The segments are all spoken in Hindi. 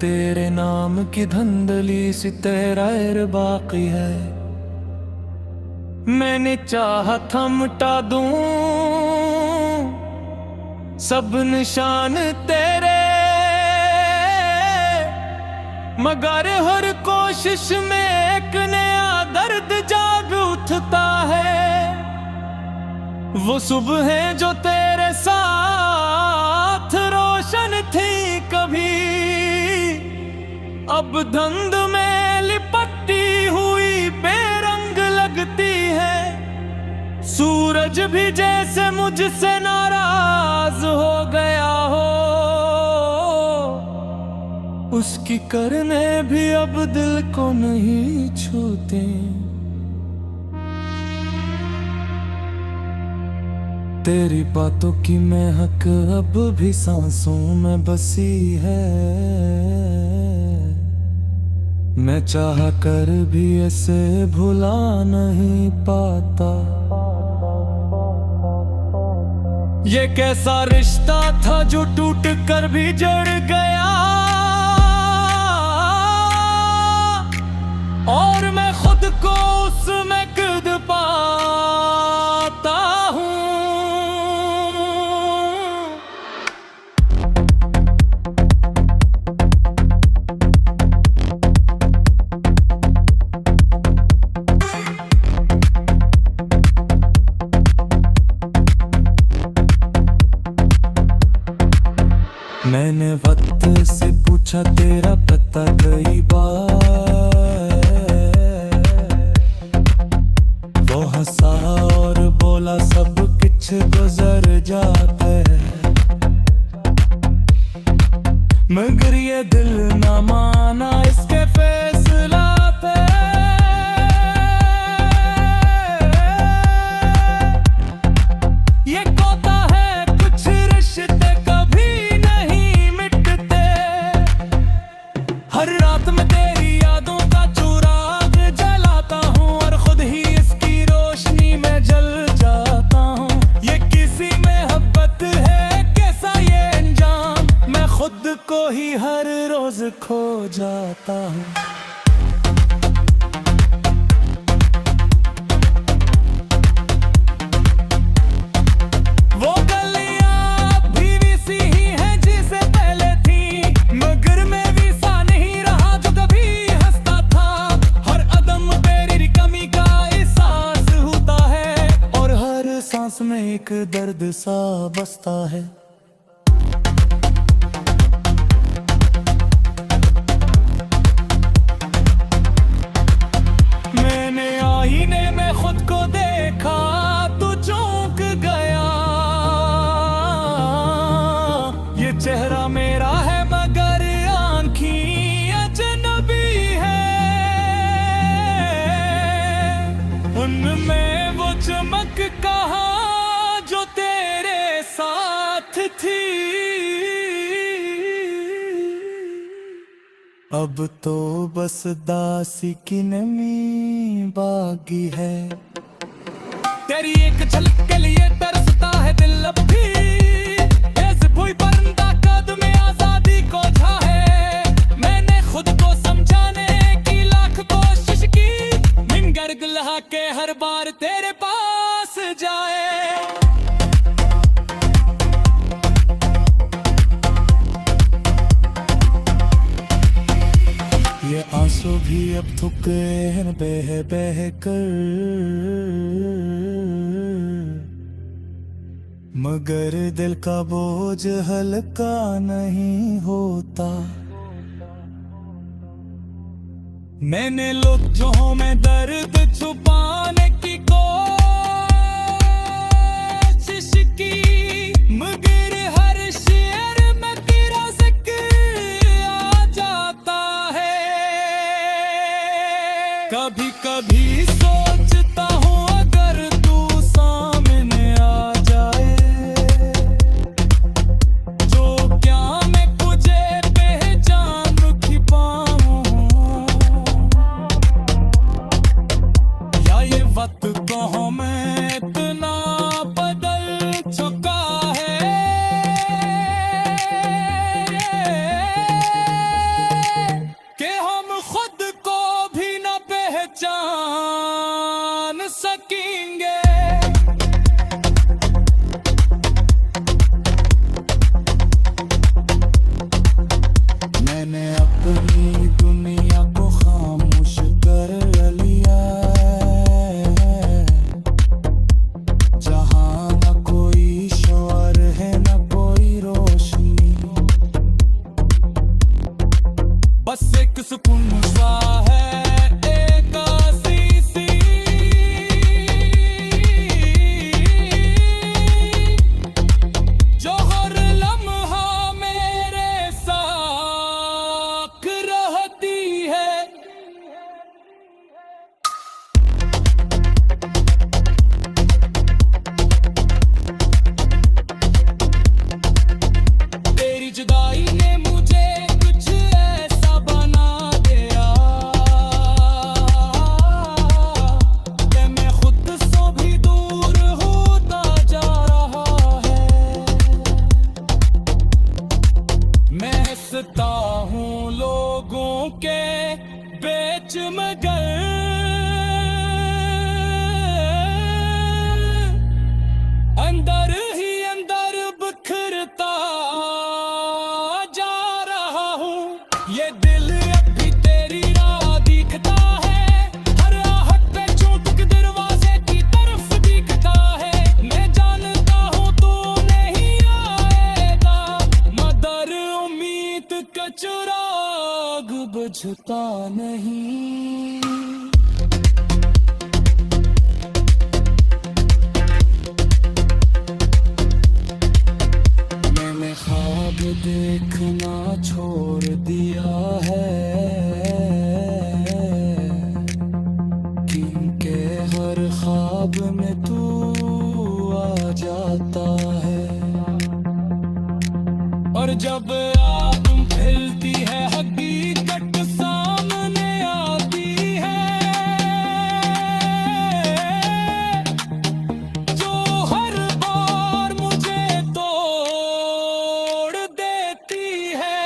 तेरे नाम की धंधली सी तेरा बाकी है। मैंने चाहा था मिटा दूं सब निशान तेरे, मगर हर कोशिश में एक नया दर्द जाग उठता है। वो सुबह जो तेरे साथ रोशन थी कभी, अब धुंध में लिपटती हुई बेरंग लगती है। सूरज भी जैसे मुझसे नाराज हो गया हो, उसकी करने भी अब दिल को नहीं छूते। तेरी बातों की महक अब भी सांसों में बसी है। मैं चाह कर भी ऐसे भुला नहीं पाता। ये कैसा रिश्ता था जो टूट कर भी जड़ गया, और मैं खुद को उसमें खुद पाता हूँ। मैंने वक्त से पूछा तेरा पता कई बार, वो हंसा और बोला सब कुछ गुजर जाता है। मगर ये दिल ना माना इसके फैसला पे। ये कोता है कुछ रिश्ते कभी नहीं मिटते। हर रात में तेरी यादों का चुराग जलाता हूँ, और खुद ही इसकी रोशनी में जल जाता हूँ। ये किसी में मोहब्बत है कैसा ये अंजाम, मैं खुद को ही हर रोज खो जाता हूँ। वो गलियां भी वैसी ही हैं जैसे पहले थी, मगर मैं वैसा नहीं रहा जो कभी हंसता था। हर कदम पे तेरी कमी का एहसास होता है, और हर सांस में एक दर्द सा बसता है। मैंने आईने में खुद को देखा तो चौंक गया। ये चेहरा मेरा है मगर आँखें अजनबी है। उनमें वो चमक कहाँ जो तेरे साथ थी। अब तो बस दासी की नमी बाकी है। तेरी एक झलक के लिए तरसता है दिल अब भी। ऐसे कोई परिंदा कद में आजादी को चाहे। मैंने खुद को समझाने की लाख कोशिश की, मिंगर गुल्हा के हर बार तेरे पास जाए। ये आंसू भी अब थक गए हैं बह बह कर, मगर दिल का बोझ हल्का नहीं होता। मैंने लुत्फों में दर्द छुपाने की कोशिश की, मगर हर शेर में तेरा जिक्र आ जाता है। कभी कभी सोचता हूँ अगर तू सामने आ जाए, जो क्या मैं तुझे पहचान की पाऊँ, या ये वक्त को मैं इतना बदल चुका है। मैंने अपनी दुनिया को खामोश कर लिया है, जहाँ न कोई शोर है न कोई रोशनी, बस एक सुकून सा है, एक आसी सी जो हर लम्हा मेरे साथ रहती है। तेरी जुदाई ने मुझे कुछ ऐसा बना दिया कि मैं खुद से भी दूर होता जा रहा है। मैं हंसता हूँ लोगों के बीच मगर अंदर ही अंदर बिखरता जा रहा हूँ। ये दिल अब भी तेरी राह दिखता है, हर आहट पे चोट दरवाजे की तरफ दिखता है। मैं जानता हूँ तू नहीं आएगा, मगर उम्मीद का चिराग बुझता नहीं। मैंने ख्वाब देखना छोड़ दिया है, क्योंकि हर ख्वाब में तू आ जाता है। और जब आँख खुलती है हकीकत सामने आती है, जो हर बार मुझे तोड़ देती है।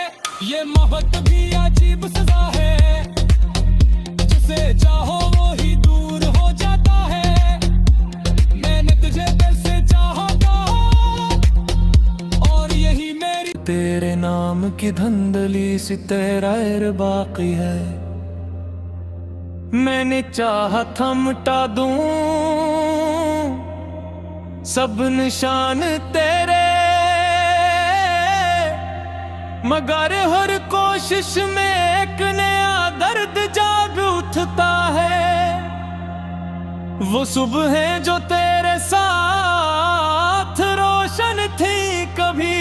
ये मोहब्बत भी अजीब सजा है, जिसे चाहो वो ही दूर हो जाता है। मैंने तुझे दिल से चाहा था और यही मेरी तेरे नाम की धंधली सी तेरा बाकी है। मैंने चाहा था मिटा दूं सब निशान तेरे, मगर हर कोशिश में एक नया दर्द जाग उठता है। वो सुबह जो तेरे साथ रोशन थी कभी,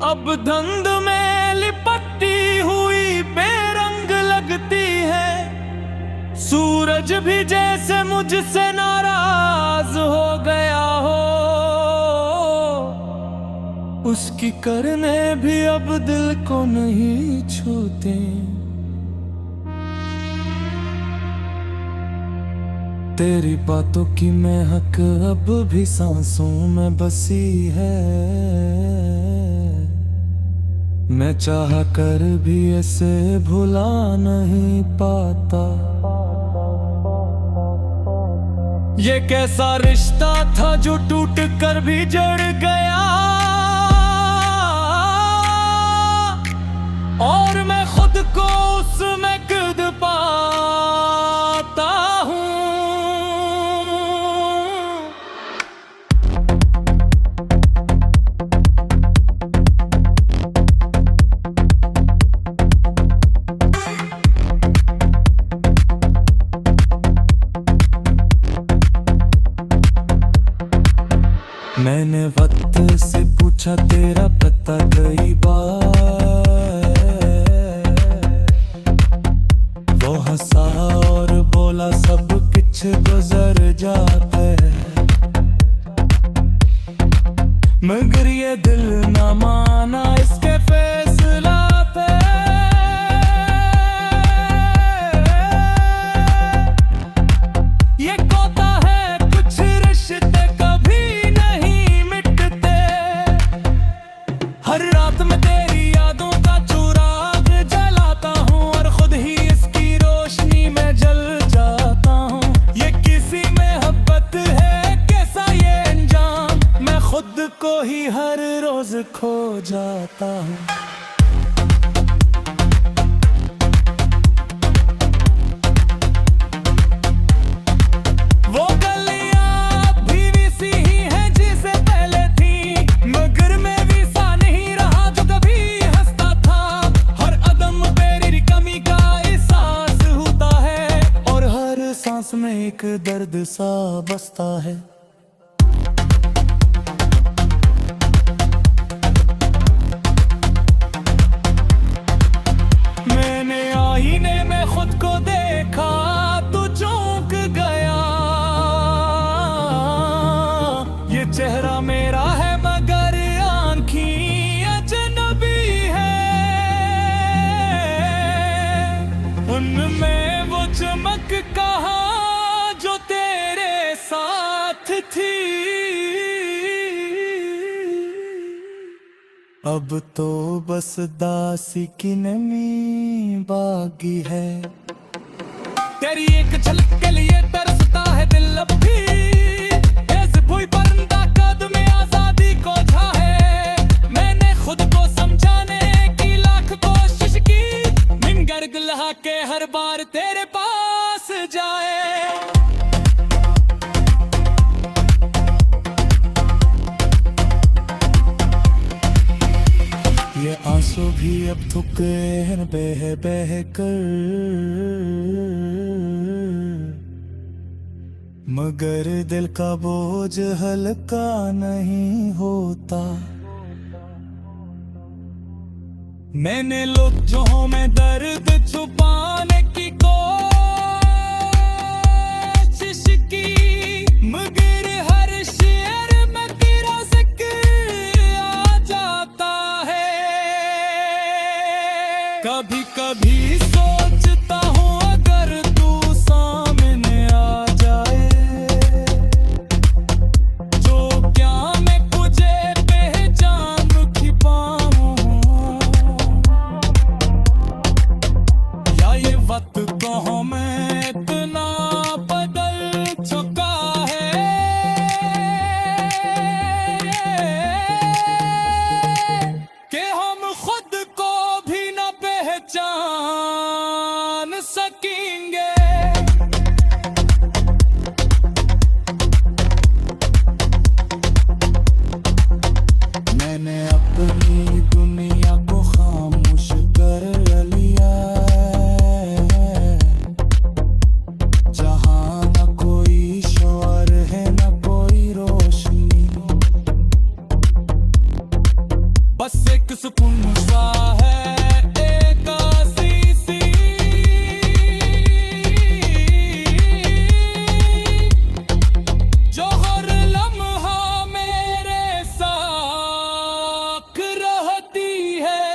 अब धुंध में लिपटी हुई बेरंग लगती है। सूरज भी जैसे मुझसे नाराज हो गया हो, उसकी करने भी अब दिल को नहीं छूते। तेरी बातों की महक अब भी सांसों में बसी है, मैं चाह कर भी इसे भुला नहीं पाता। ये कैसा रिश्ता था जो टूट कर भी जड़ गया, और मैं खुद को उसमें खुद पाता हूँ। मैंने वक्त से पूछा तेरा पता कई बार, वो हंसा और बोला सब कुछ गुजर जाता है, मगर ये दिल ना माना इसके फैसला पे। ये कोता है कुछ रिश्ते कभी नहीं मिटते, हर रात में तेरी यादों का चिराग जलाता हूँ और खुद ही इसकी रोशनी में जल जाता हूँ। ये किसी में मोहब्बत है कैसा ये अंजाम, मैं खुद को ही हर रोज खो जाता हूँ। दर्द सा बसता है। मैंने आईने में खुद को देखा तो चौंक गया, ये चेहरा मेरा है मगर आँखें अजनबी है। उनमें वो चमक कहाँ जो तेरे साथ थी, अब तो बस दासी की नमी बाकी है। तेरी एक झलक के लिए तरसता है दिल अब भी, ऐसे कोई परिंदा कद में आजादी को चाहे। मैंने खुद को समझाने की लाख कोशिश की, मिंगर गुल्हा के हर बार तेरे पास जाए। ये आंसू भी अब थक गए हैं बह बह कर, मगर दिल का बोझ हल्का नहीं होता। मैंने लुत्फों में दर्द छुपाने की कोशिश की, मगर हर शेर में तेरा जिक्र आ जाता है। कभी कभी सोचता हूँ अगर तू सामने आ जाए, जो क्या मैं तुझे पहचान की पाऊँ, या ये वक्त को मैं इतना बदल चुका है कि हम खुद को भी न पहचान सकेंगे। मैंने अपनी दुनिया को खामोश कर लिया, जहां न कोई शोर है न कोई रोशनी, बस एक सुकून सा है, एक आसीसी जो हर लम्हा मेरे साथ रहती है।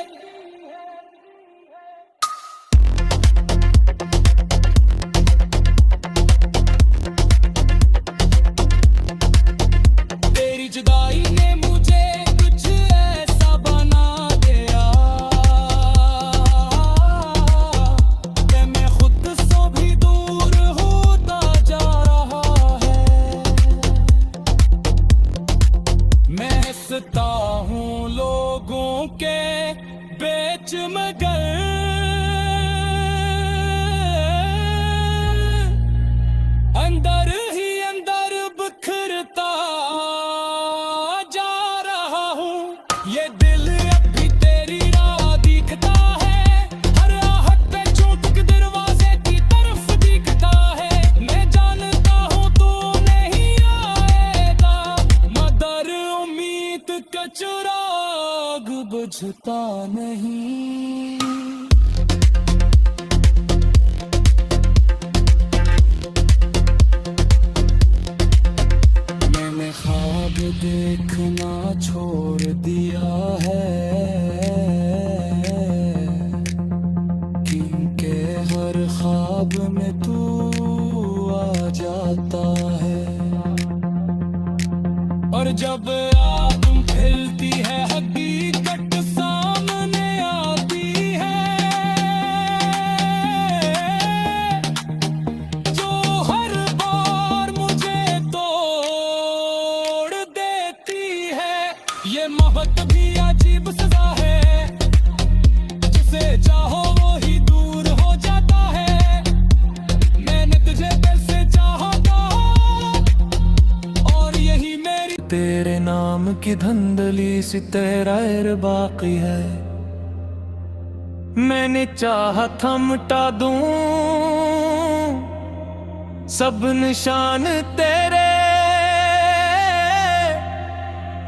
तेरी जुदाई ने मुझे कुछ ऐसा बना दिया कि मैं खुद से भी दूर होता जा रहा है। मैं हंसता हूँ लोगों के बीच मगर अंदर ही अंदर बिखरता जा रहा हूँ। ये दिल अब भी तेरी राह दिखता है, हर आहट पे चोट के दरवाजे की तरफ दिखता है। मैं जानता हूँ तू नहीं आएगा, मगर उम्मीद का चिराग बुझता नहीं। मैंने ख्वाब देखना छोड़ दिया है, क्योंकि हर ख्वाब में तू आ जाता है। और जब आदम खिलती है हकीकत सामने आती है, जो हर बार मुझे तोड़ देती है। ये मोहब्बत भी अजीब सजा है, जिसे चाहो वो ही दूर हो जाता है। मैंने तुझे दिल से चाहा था और यही मेरी तेरे नाम की धंधली सी तेरा बाकी है। मैंने चाहा था मिटा दूं सब निशान तेरे,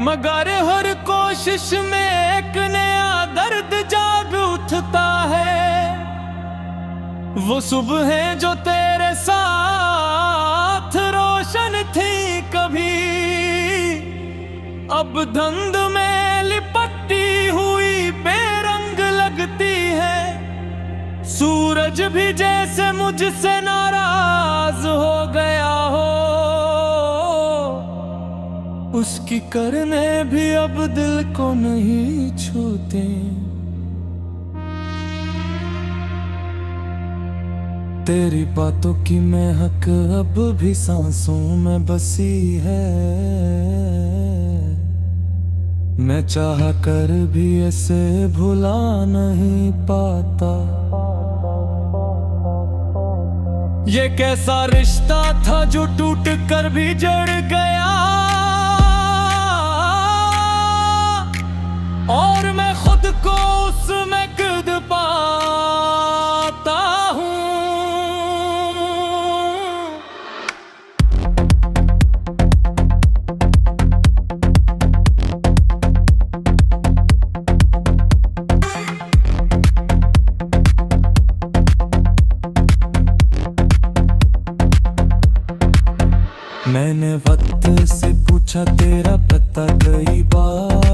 मगर हर कोशिश में एक नया दर्द जाग उठता है। वो सुबह जो तेरे साथ रोशन थी कभी, अब धुंध में लिपटी हुई बेरंग लगती है। सूरज भी जैसे मुझसे नाराज हो गया हो, उसकी किरणें भी अब दिल को नहीं छूते। तेरी बातों की महक अब भी सांसों में बसी है। मैं चाह कर भी ऐसे भुला नहीं पाता। ये कैसा रिश्ता था जो टूट कर भी जड़ गया, और मैं खुद को उसमें खुद पाता हूँ। मैंने वक्त से पूछा तेरा पता कई बार,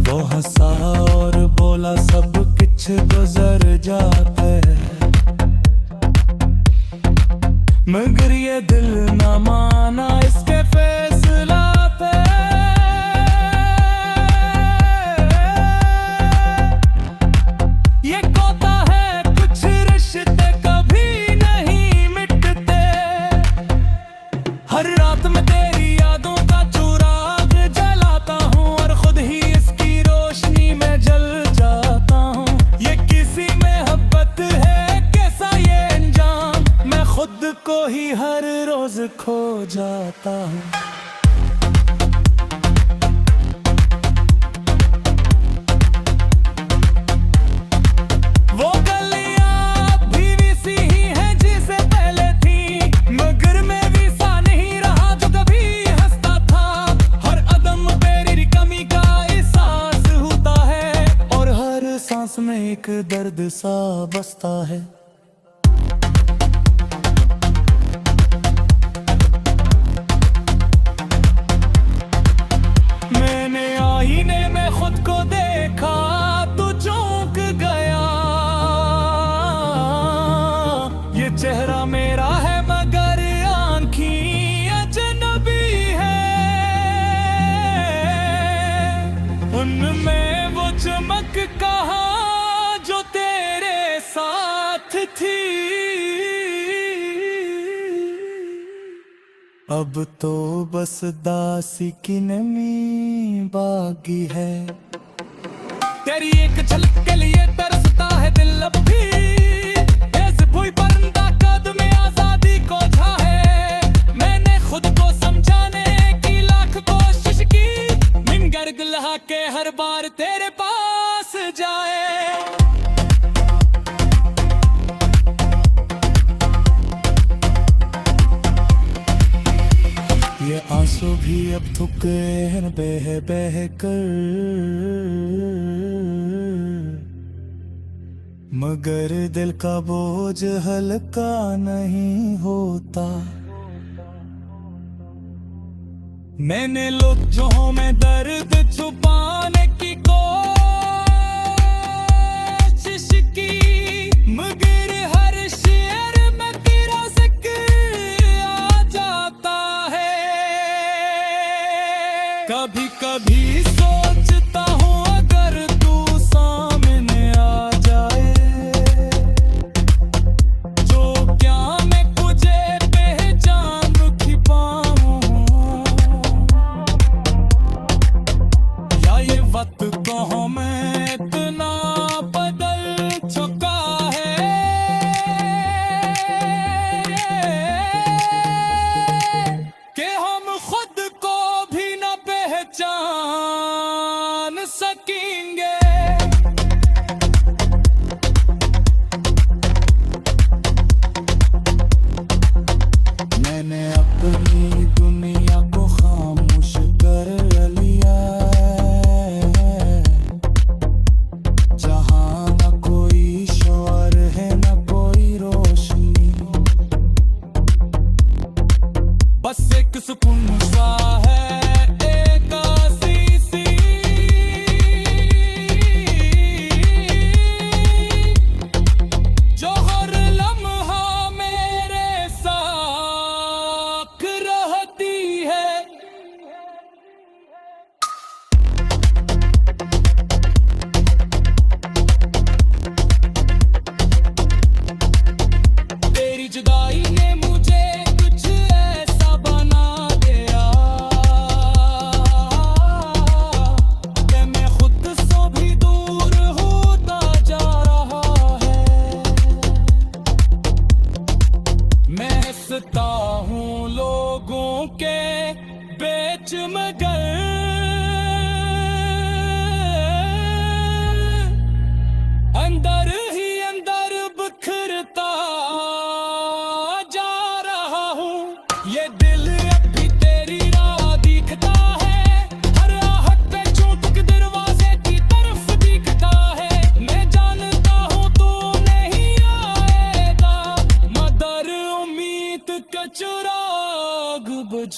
वो हंसा और बोला सब कुछ गुजर जाता है। मगर ये दिल ना माना इसके फैसला पे। ये कोता है कुछ रिश्ते कभी नहीं मिटते। हर रात में तेरी यादों का चुराग जलाता हूँ, और खुद ही इसकी रोशनी में जल जाता हूँ। ये किसी में मोहब्बत है कैसा ये अंजाम, मैं खुद को ही हर रोज खो जाता हूँ। वो गलियां भी वैसी ही हैं जैसे पहले थी, मगर मैं वैसा नहीं रहा जो कभी हंसता था। हर अदम तेरी कमी का एहसास होता है, और हर सांस में एक दर्द सा बसता है। मैंने आईने में खुद को देखा तो चौंक गया। ये चेहरा मेरा है मगर आँखें अजनबी है। उनमें वो चमक कहाँ जो तेरे साथ थी। अब तो बस दासी की नमी बाकी है। तेरी एक झलक के लिए तरसता है दिल अब भी। ऐसे कोई परिंदा कद में आजादी को चाहे। मैंने खुद को समझाने की लाख कोशिश की, मिंगर गला के हर बार तेरे पास जाए। ये आंसू भी अब थक गए हैं बह बह कर, मगर दिल का बोझ हल्का नहीं होता। मैंने लुत्फों में दर्द छुपाने की कोशिश की, मगर हर शेर में तेरा जिक्र आ जाता है। कभी कभी सोचता हूँ अगर तू सामने आ जाए, जो क्या मैं तुझे पहचान की पाऊँ, या ये वक्त कहो मैं इतना बदल चुका है कि हम खुद को भी न पहचान सकेंगे।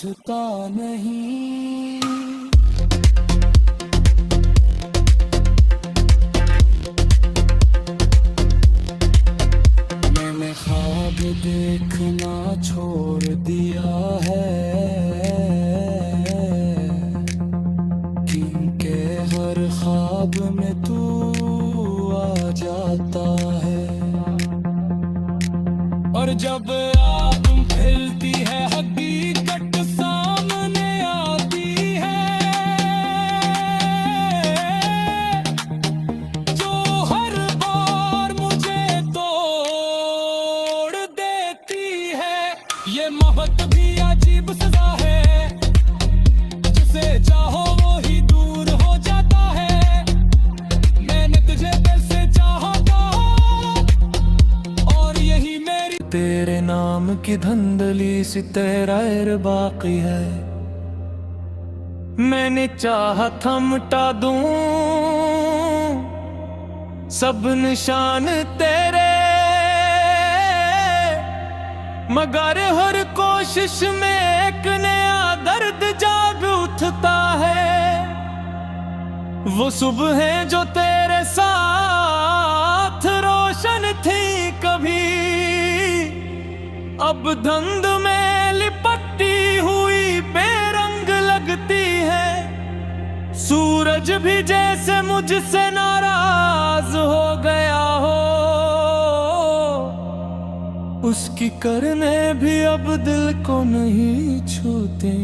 पूछता नहीं। मैंने ख्वाब देखना छोड़ दिया है, क्योंकि हर ख्वाब में तू आ जाता है। और जब आग फैलती है हकीकत सामने आती है, जो हर बार मुझे तोड़ देती है। ये मोहब्बत भी अजीब सजा है, जिसे चाहो वो ही दूर हो जाता है। मैंने तुझे दिल से चाहा था और यही मेरी तेरे नाम की धंधली सी तेरा बाकी है। मैंने चाहा था मिटा दूं सब निशान तेरे, मगर हर कोशिश में एक नया दर्द जाग उठता है। वो सुबह जो तेरे साथ रोशन थी कभी, अब धुंध में लिपटती हुई बेरंग लगती है। सूरज भी जैसे मुझसे नाराज हो गया हो, उसकी करने भी अब दिल को नहीं छूते।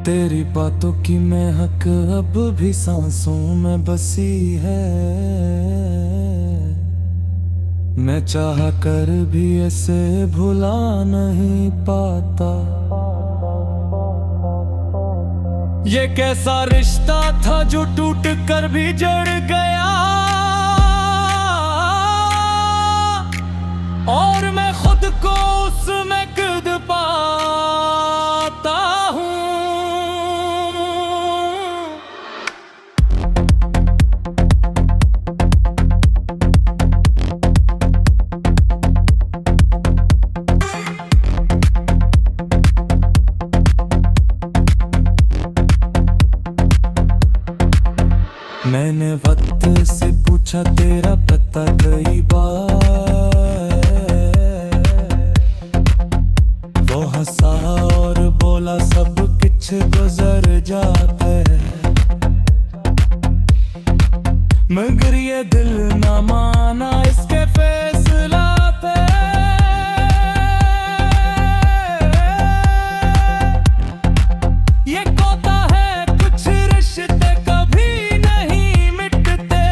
तेरी बातों की महक अब भी सांसों में बसी है। मैं चाह कर भी ऐसे भुला नहीं पाता। ये कैसा रिश्ता था जो टूट कर भी जड़ गया, और मैं खुद को उसमें खुद पाता हूँ। मैंने वक्त से पूछा तेरा पता कई बार, वो हंसा और बोला सब कुछ गुजर जाता है। मगर ये दिल ना माना इसके फैसला पे। ये कोता है कुछ रिश्ते कभी नहीं मिटते।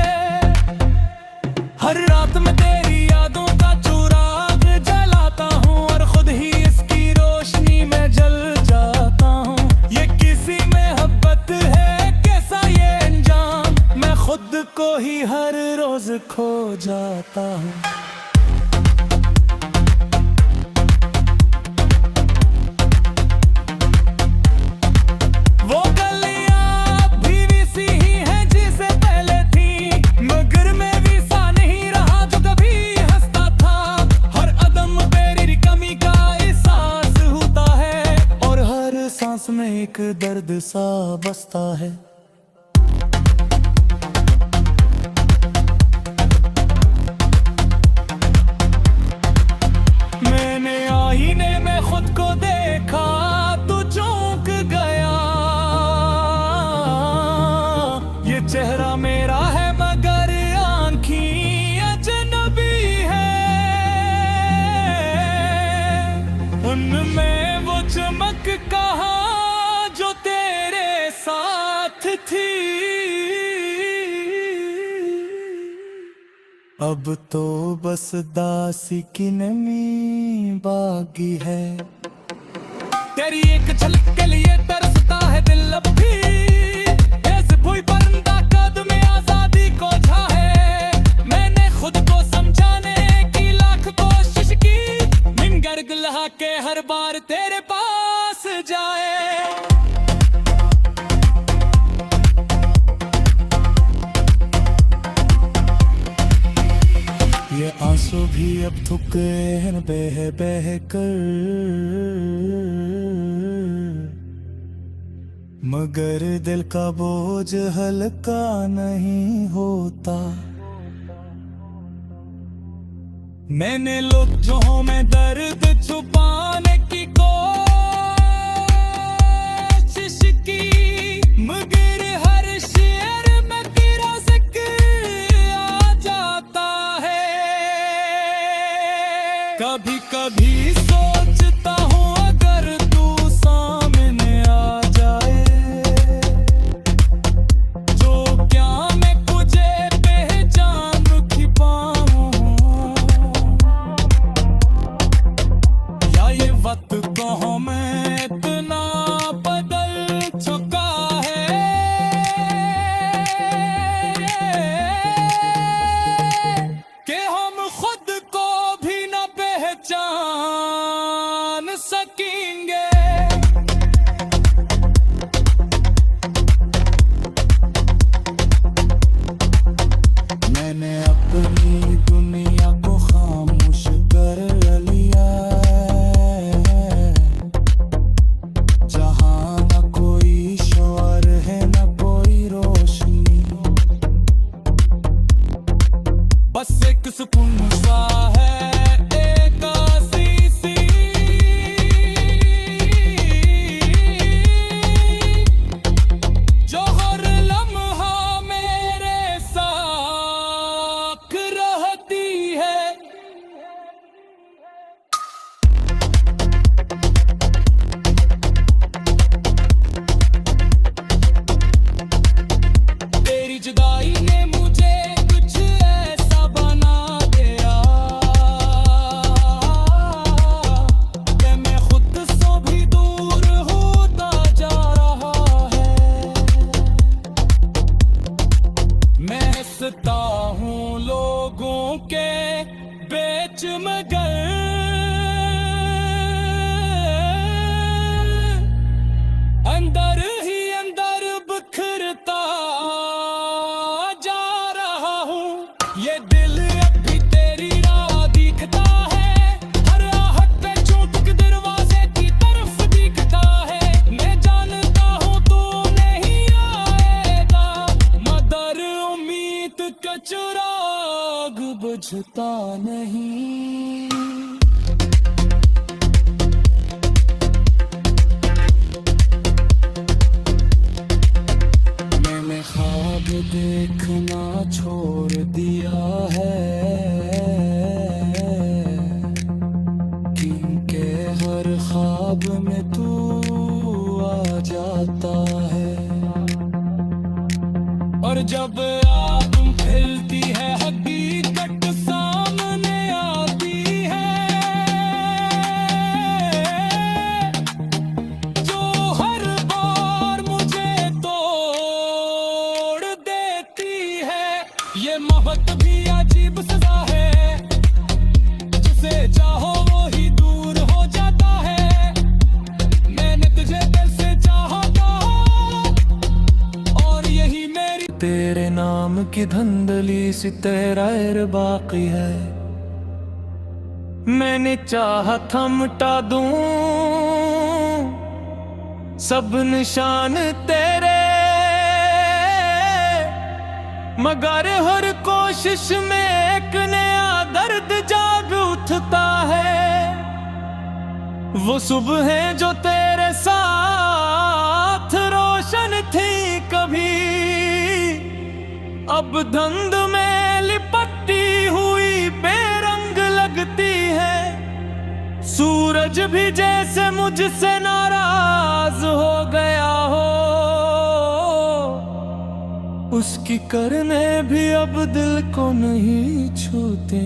हर रात में तेरी यादों का चुराग जलाता हूँ, और खुद ही इसकी रोशनी में जल जाता हूँ। ये किसी में मोहब्बत है कैसा ये अंजाम, मैं खुद को ही हर रोज खो जाता हूँ। वो गलियां भी वैसी ही हैं जैसे पहले थी, मगर मैं वैसा नहीं रहा जो कभी हंसता था। हर अदम तेरी कमी का एहसास होता है, और हर सांस में एक दर्द सा बसता है। मैंने आईने में खुद को देखा तो चौंक गया। ये चेहरा मेरा है मगर आँखें अजनबी है। उनमें वो चमक कहाँ जो तेरे साथ थी। अब तो बस दासी की नमी बाकी है। तेरी एक झलक के लिए तरसता है दिल अब भी। ऐसे कोई परिंदा कदम आजादी को चाहे। मैंने खुद को समझाने की लाख कोशिश की, निंगर गुल्हा के हर बार तेरे पास जाए। ये आंसू भी भी अब थुके हैं बह बह कर, मगर दिल का बोझ हल्का नहीं होता। मैंने लुत्फों में दर्द छुपाने की कोशिश की, मगर हर शेर में तेरा जिक्र आ जाता है। कभी कभी सोचता हूँ अगर तू सामने आ जाए, जो क्या मैं तुझे पहचान भी पाऊँ, या ये वक्त कहो मैं इतना बदल चुका है कि हम खुद को भी न पहचान सकेंगे। मैंने अपनी दुनिया को खामोश कर लिया है, जहां न कोई शोर है न कोई रोशनी, बस एक सुकून सा है, एक आसीसी जो हर लम्हा मेरे साथ रहती है। तेरी जुदाई ने मुझे कुछ ऐसा बना दिया कि मैं खुद से भी दूर होता जा रहा है। मैं हंसता हूँ लोगों के बीच मगर अंदर ही अंदर बिखरता जा रहा हूँ। ये दिल अब भी तेरी राह दिखता है, हर आहट पे चोट के दरवाजे की तरफ दिखता है। मैं जानता हूँ तू नहीं आएगा, मगर उम्मीद का चिराग बुझता नहीं। मैंने ख्वाब देखना छोड़ दिया है, क्योंकि हर ख्वाब में तू आ जाता है। और जब आग फैलती है हकीकत सामने आती है, जो हर बार मुझे तोड़ देती है। ये मोहब्बत भी अजीब सजा है, जिसे चाहो वो ही दूर हो जाता है। मैंने तुझे दिल से चाहा था और यही मेरी तेरे नाम की धंधली सी तेरा बाकी है। मैंने चाहा था मिटा दूं सब निशान तेरे, मगर हर कोशिश में एक नया दर्द जाग उठता है। वो सुबह है जो तेरे साथ रोशन थी कभी, अब धुंध में लिपटी हुई बेरंग लगती है। सूरज भी जैसे मुझसे नाराज हो गया हो, उसकी करने भी अब दिल को नहीं छूते।